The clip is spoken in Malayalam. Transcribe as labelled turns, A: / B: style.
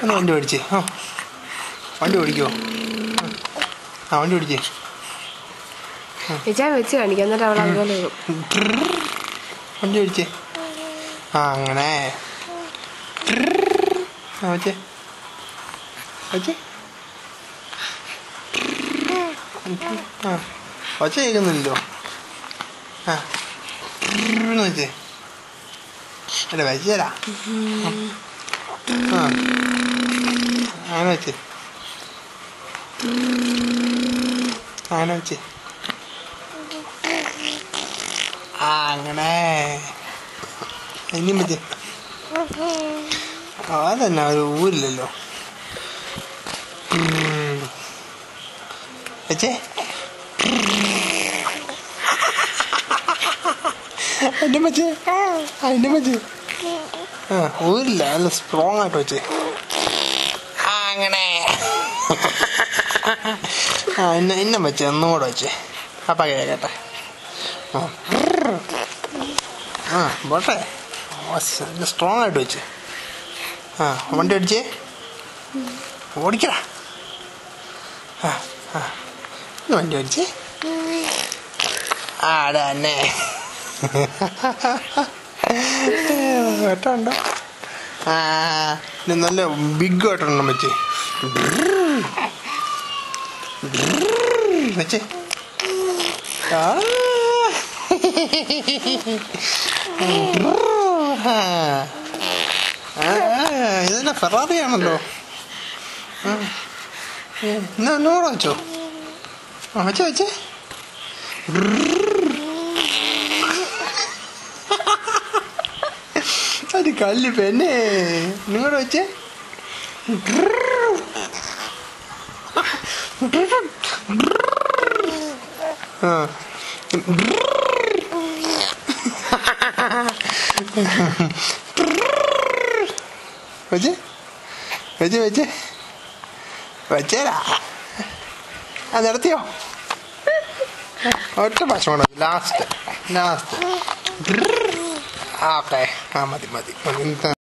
A: ഒന്ന് വണ്ടി ഓടിച്ചേ. വണ്ടി ഓടിക്കുമോ? വണ്ടി ഓടിച്ചേ.
B: വെച്ച് കാണിക്കാം, എന്നിട്ട് അവൾ അതുപോലെ
A: വണ്ടി ഓടിച്ചേ. അങ്ങനെ വെച്ചേ വെച്ചേ. ഒച്ച കേൾക്കുന്നില്ലല്ലോ. വെച്ചേ. അല്ല വെച്ചേരാ. അങ്ങനെ വെച്ചേ. അങ്ങനെ വെച്ചേ. അങ്ങനെ ഇനിയും വെച്ചേ. അതന്നെ ഒരു ഊരില്ലല്ലോ. വെച്ചേ. അതിൻ്റെ വെച്ചേ. അതിൻ്റെ വെച്ചേ. ഊരില്ല, നല്ല സ്ട്രോങ് ആയിട്ട് വെച്ചേ. അങ്ങനെ ഇന്ന വെച്ചേ. ഒന്നും കൂടെ വെച്ചേ. അപ്പം കേട്ടെ. പോട്ടെ. സ്ട്രോങ് ആയിട്ട് വെച്ചേ. വണ്ടി അടിച്ചേ. ഓടിക്കടാ. വണ്ടി അടിച്ചേ. ആടെ തന്നെ കേട്ടോ. നല്ല ബിഗ് ആയിട്ടെണ്ണം വെച്ചേ. വെച്ചേ. ഇതന്നെ ഫെറാറിയാണല്ലോ. എന്നാ ഒന്നുകൂടെ വെച്ചോ. വെച്ചേ വെച്ചേ. അത് കല്ല് പെന്നെ. നിങ്ങടെ വെച്ചേ. വെച്ചേ വെച്ചേ വെച്ചേ വെച്ചേരാ. അത് നിർത്തിയോ? ഒറ്റ പ്രാവശ്യം വേണം. Last okay. മതി മതി മതി.